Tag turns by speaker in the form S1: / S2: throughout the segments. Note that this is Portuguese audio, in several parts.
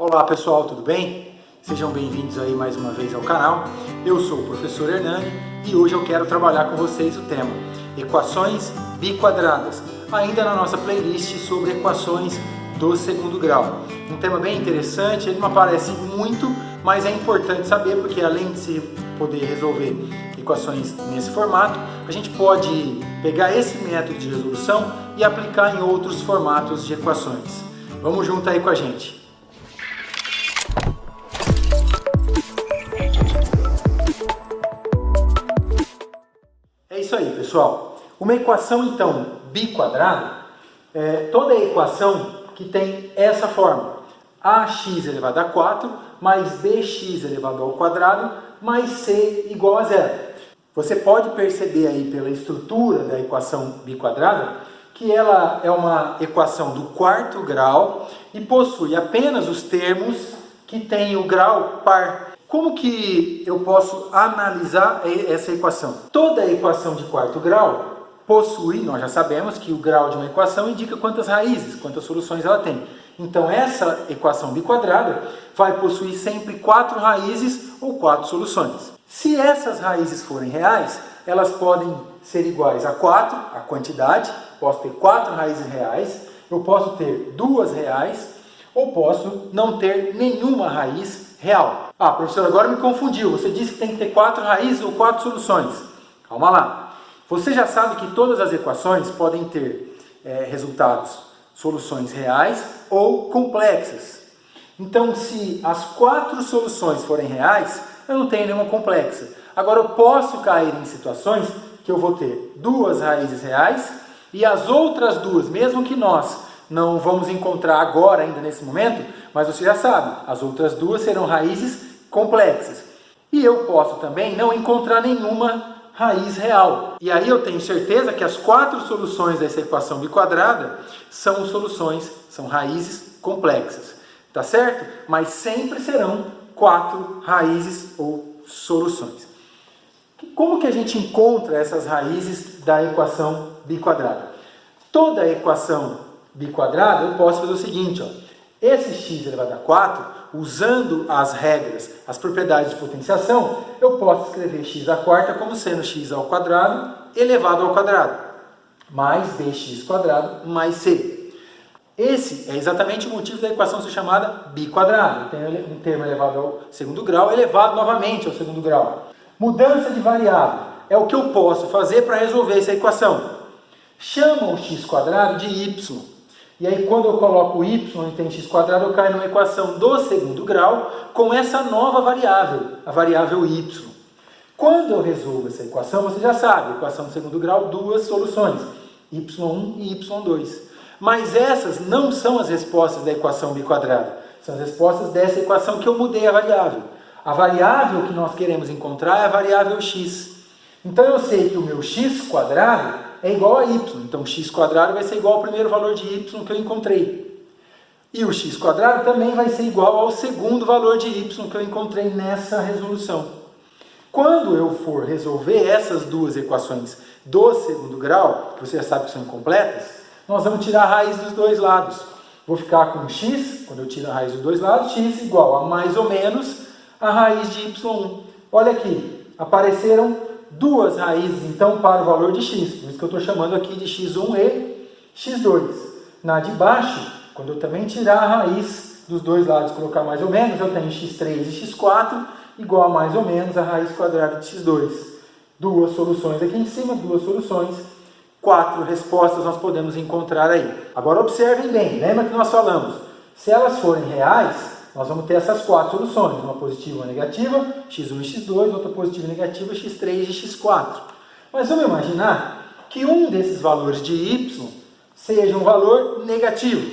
S1: Olá pessoal, tudo bem? Sejam bem-vindos aí mais uma vez ao canal. Eu sou o professor Hernani e hoje eu quero trabalhar com vocês o tema equações biquadradas, ainda na nossa playlist sobre equações do segundo grau. Um tema bem interessante, ele não aparece muito, mas é importante saber porque além de se poder resolver equações nesse formato, a gente pode pegar esse método de resolução e aplicar em outros formatos de equações. Vamos junto aí com a gente. É isso aí, pessoal. Uma equação, então, biquadrada é toda equação que tem essa forma. Ax elevado a 4 mais bx elevado ao quadrado mais c igual a zero. Você pode perceber aí pela estrutura da equação biquadrada que ela é uma equação do quarto grau e possui apenas os termos que têm o grau par. Como que eu posso analisar essa equação? Toda equação de quarto grau possui, nós já sabemos que o grau de uma equação indica quantas raízes, quantas soluções ela tem. Então essa equação biquadrada vai possuir sempre 4 raízes ou 4 soluções. Se essas raízes forem reais, elas podem ser iguais a 4, a quantidade, posso ter 4 raízes reais, eu posso ter 2 reais, ou posso não ter nenhuma raiz real. Ah, professor, agora me confundiu. Você disse que tem que ter 4 raízes ou 4 soluções. Calma lá. Você já sabe que todas as equações podem ter resultados, soluções reais ou complexas. Então, se as 4 soluções forem reais, eu não tenho nenhuma complexa. Agora, eu posso cair em situações que eu vou ter 2 raízes reais e as outras 2, mesmo que nós não vamos encontrar agora, ainda nesse momento, mas você já sabe, as outras 2 serão raízes complexas. E eu posso também não encontrar nenhuma raiz real. E aí eu tenho certeza que as 4 soluções dessa equação biquadrada são soluções, são raízes complexas. Tá certo? Mas sempre serão 4 raízes ou soluções. Como que a gente encontra essas raízes da equação biquadrada? Toda equação biquadrada, eu posso fazer o seguinte, ó. Esse x elevado a 4, usando as regras, as propriedades de potenciação, eu posso escrever x à quarta como sendo x ao quadrado elevado ao quadrado, mais bx quadrado mais c. Esse é exatamente o motivo da equação ser chamada biquadrada. Tem um termo elevado ao segundo grau, elevado novamente ao segundo grau. Mudança de variável é o que eu posso fazer para resolver essa equação. Chama o x quadrado de y. E aí, quando eu coloco y e tem x quadrado, eu caio numa equação do segundo grau com essa nova variável, a variável y. Quando eu resolvo essa equação, você já sabe, equação do segundo grau, 2 soluções, y1 e y2. Mas essas não são as respostas da equação biquadrada, são as respostas dessa equação que eu mudei a variável. A variável que nós queremos encontrar é a variável x. Então, eu sei que o meu x quadrado é igual a y. Então, x quadrado vai ser igual ao primeiro valor de y que eu encontrei. E o x quadrado também vai ser igual ao segundo valor de y que eu encontrei nessa resolução. Quando eu for resolver essas 2 equações do segundo grau, que você já sabe que são incompletas, nós vamos tirar a raiz dos dois lados. Vou ficar com x, quando eu tiro a raiz dos dois lados, x igual a mais ou menos a raiz de y1. Olha aqui, apareceram 2 raízes, então, para o valor de x. Por isso que eu estou chamando aqui de x1 e x2. Na de baixo, quando eu também tirar a raiz dos dois lados e colocar mais ou menos, eu tenho x3 e x4 igual a mais ou menos a raiz quadrada de x2. 2 soluções aqui em cima, 2 soluções. 4 respostas nós podemos encontrar aí. Agora observem bem, lembra que nós falamos, se elas forem reais, nós vamos ter essas 4 soluções, uma positiva e uma negativa, x1 e x2, outra positiva e negativa, x3 e x4. Mas vamos imaginar que um desses valores de y seja um valor negativo.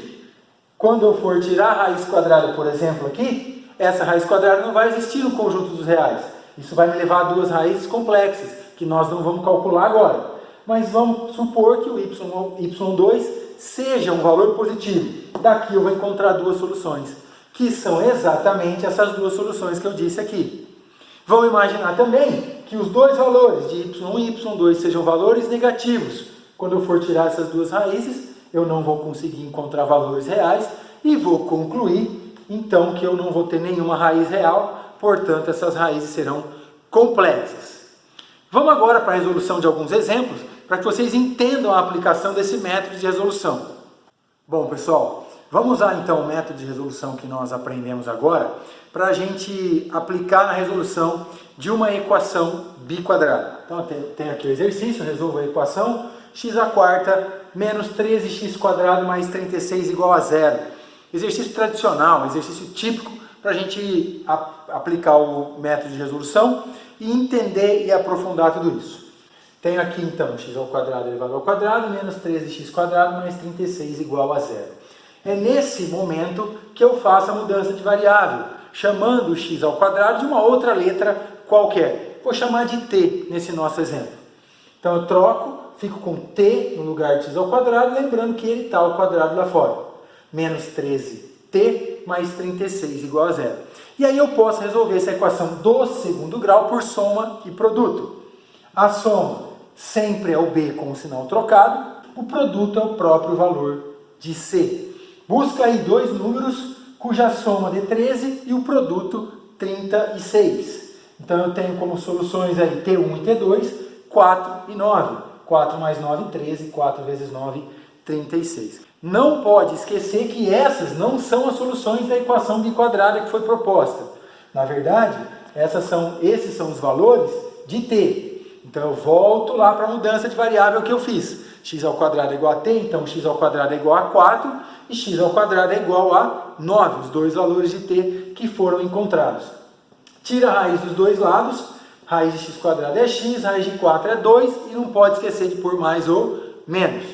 S1: Quando eu for tirar a raiz quadrada, por exemplo, aqui, essa raiz quadrada não vai existir no conjunto dos reais. Isso vai me levar a 2 raízes complexas, que nós não vamos calcular agora. Mas vamos supor que o y2 seja um valor positivo. Daqui eu vou encontrar 2 soluções, que são exatamente essas 2 soluções que eu disse aqui. Vamos imaginar também que os 2 valores de y1 e y2 sejam valores negativos. Quando eu for tirar essas 2 raízes, eu não vou conseguir encontrar valores reais e vou concluir então que eu não vou ter nenhuma raiz real, portanto essas raízes serão complexas. Vamos agora para a resolução de alguns exemplos, para que vocês entendam a aplicação desse método de resolução. Bom, pessoal, vamos usar então o método de resolução que nós aprendemos agora, para a gente aplicar na resolução de uma equação biquadrada. Então, tem aqui o exercício, resolvo a equação, x² menos 13x² mais 36 igual a zero. Exercício tradicional, exercício típico, para a gente aplicar o método de resolução e entender e aprofundar tudo isso. Tenho aqui então x² elevado ao quadrado menos 13x² mais 36 igual a zero. É nesse momento que eu faço a mudança de variável, chamando o x² de uma outra letra qualquer. Vou chamar de t nesse nosso exemplo. Então eu troco, fico com t no lugar de x², lembrando que ele está ao quadrado lá fora. Menos 13t mais 36 igual a zero. E aí eu posso resolver essa equação do segundo grau por soma e produto. A soma sempre é o b com o sinal trocado, o produto é o próprio valor de c. Busca aí dois números cuja soma dê 13 e o produto 36. Então eu tenho como soluções aí T1 e T2, 4 e 9. 4 mais 9, 13, 4 vezes 9, 36. Não pode esquecer que essas não são as soluções da equação biquadrada que foi proposta. Na verdade, esses são os valores de t. Então eu volto lá para a mudança de variável que eu fiz. x² é igual a t, então x² é igual a 4 e x² é igual a 9, os dois valores de t que foram encontrados. Tira a raiz dos dois lados, raiz de x² é x, raiz de 4 é 2 e não pode esquecer de pôr mais ou menos.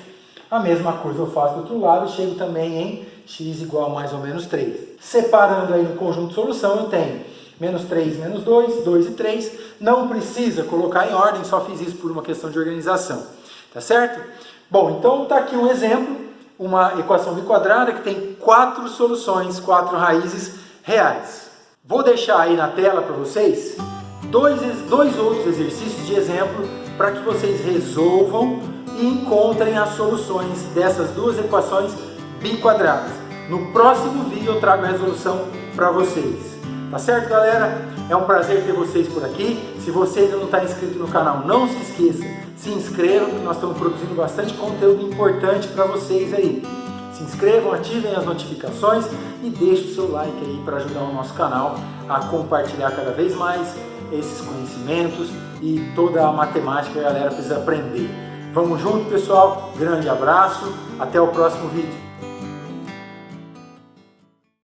S1: A mesma coisa eu faço do outro lado, chego também em x igual a mais ou menos 3. Separando aí no conjunto de solução eu tenho menos 3, menos 2, 2 e 3. Não precisa colocar em ordem, só fiz isso por uma questão de organização. Tá certo? Bom, então está aqui um exemplo, uma equação biquadrada que tem 4 soluções, 4 raízes reais. Vou deixar aí na tela para vocês dois outros exercícios de exemplo para que vocês resolvam e encontrem as soluções dessas duas equações biquadradas. No próximo vídeo eu trago a resolução para vocês. Tá certo, galera? É um prazer ter vocês por aqui. Se você ainda não está inscrito no canal, não se esqueça, se inscrevam, que nós estamos produzindo bastante conteúdo importante para vocês aí. Se inscrevam, ativem as notificações e deixem o seu like aí para ajudar o nosso canal a compartilhar cada vez mais esses conhecimentos e toda a matemática que a galera precisa aprender. Vamos junto, pessoal. Grande abraço. Até o próximo vídeo.